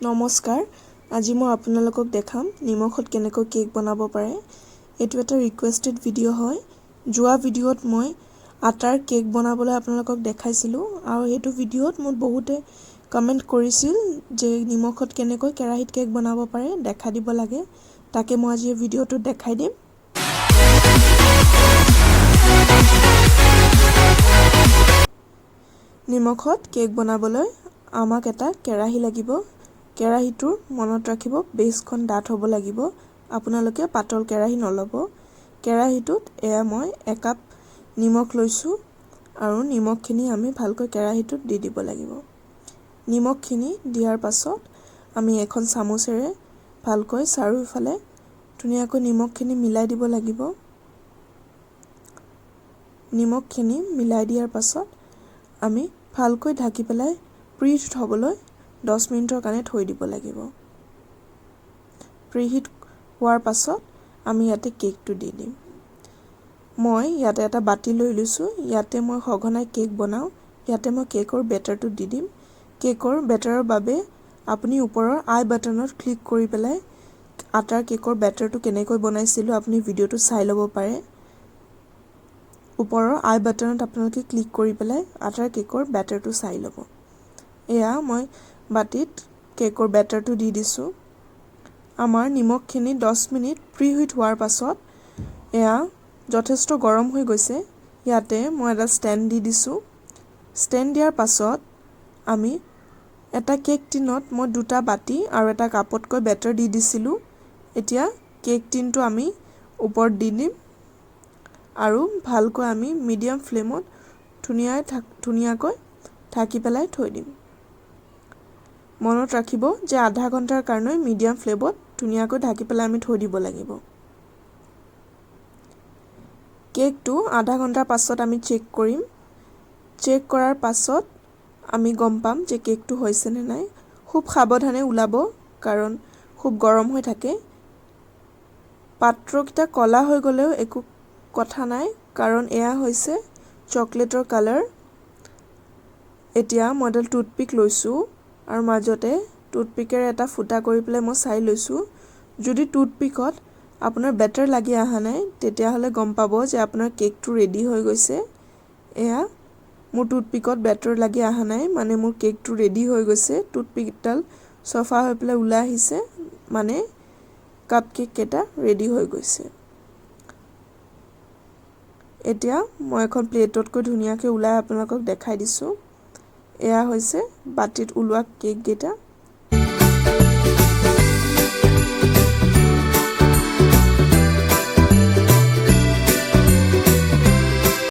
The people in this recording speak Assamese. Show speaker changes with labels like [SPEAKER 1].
[SPEAKER 1] নমস্কাৰ আজি মই আপোনালোকক দেখাম নিমখত কেনেকৈ কেক বনাব পাৰে এটো এটা ৰিকুৱেষ্টেড ভিডিঅ' হয় যোৱা ভিডিঅ'ত মই আটাৰ কেক বনাবলৈ আপোনালোকক দেখাইছিলো আৰু এটো ভিডিঅ'ত মই বহুতে কমেন্ট কৰিছিল যে নিমখত কেনেকৈ কেৰাহীত কেক বনাব পাৰে দেখা দিব লাগে তাকে মই আজি ভিডিঅ'টো দেখাই দিম নিমখত কেক বনাবলৈ আমাক এটা কেৰাহী লাগিব কেৰাহীটোৰ মনত ৰাখিব বেছখন ডাঠ হ'ব লাগিব আপোনালোকে পাতল কেৰাহী নলব কেৰাহীটোত এয়া মই 1 কাপ নিমখ লৈছো আৰু নিমখখিনি আমি ভালকৈ কেৰাহীটোত দি দিব লাগিব নিমখখিনি দিয়াৰ পাছত আমি এখন চামুচেৰে ভালকৈ চাৰিওফালে ধুনীয়াকৈ নিমখখিনি মিলাই দিব লাগিব নিমখখিনি মিলাই দিয়াৰ পাছত আমি ভালকৈ ঢাকি পেলাই প্ৰিহিট হ'বলৈ 10 মিনিটৰ কাৰণে থৈ দিব লাগিব প্ৰিহিট হোৱাৰ পাছত আমি ইয়াতে কেকটো দি দিম মই ইয়াতে এটা বাটি লৈ লৈছো ইয়াতে মই সঘনাই কেক বনাও ইয়াতে মই কেকৰ বেটাৰটো দি দিম কেকৰ বেটাৰৰ বাবে আপুনি ওপৰৰ আই বাটনত ক্লিক কৰি পেলাই আটাৰ কেকৰ বেটাৰটো কেনেকৈ বনাইছিলো আপুনি ভিডিঅ'টো চাই ল'ব পাৰে ওপৰৰ আই বাটনত আপোনালোকে ক্লিক কৰি পেলাই আটাৰ কেকৰ বেটাৰটো চাই ল'ব এয়া মই বাটিত কেকৰ বেটাৰটো দি দিছো আমাৰ নিমখখিনি 10 মিনিট প্ৰিহিট হোৱাৰ পাছত এয়া যথেষ্ট গৰম হৈ গৈছে ইয়াতে মই এটা ষ্টেণ্ড দি দিছো ষ্টেণ্ড দিয়াৰ পাছত আমি এটা কেক টিনত মই দুটা বাটি আৰু এটা কাপতকৈ বেটাৰ দি দিছিলো এতিয়া কেক টিনটো আমি ওপৰত দি দিম আৰু ভালকৈ আমি মিডিয়াম ফ্লেমত ধুনীয়াকৈ ঢাকি পেলাই থৈ দিম মনত ৰাখিব যে আধা ঘণ্টাৰ কাৰণে মিডিয়াম ফ্লেমত ধুনীয়াকৈ ঢাকি পেলাই আমি থৈ দিব লাগিব কেকটো আধা ঘণ্টাৰ পাছত আমি চেক কৰিম চেক কৰাৰ পাছত আমি গম পাম যে কেকটো হৈছে নে নাই খুব সাৱধানে উলাব কাৰণ খুব গৰম হৈ থাকে পাত্ৰকিটা কলা হৈ গলেও একো কথা নাই কাৰণ এয়া হৈছে চকলেটৰ কালাৰ এতিয়া মই এডাল টুথপিক লৈছো আৰু মাজতে টুথপিকেৰে এটা ফুটা কৰি পেলাই মই চাই লৈছো যদি টুথপিকত আপোনাৰ বেটাৰ লাগি আহা নাই তেতিয়া হলে গম পাব যে আপোনাৰ কেকটো ৰেডি হৈ গৈছে এয়া মোৰ টুথপিকত বেটাৰ লাগি আহা নাই মানে মোৰ কেকটো ৰেডি হৈ গৈছে টুথপিকডাল সফা হৈ পেলাই উলাই আহিছে মানে কাপকেক কেটা ৰেডি হৈ গৈছে এতিয়া মই এখন প্লেটতকৈ ধুনীয়াকৈ উলাই আপোনালোকক দেখাই দিছো এয়া হৈছে বাটিত উলোৱা কেক কেটা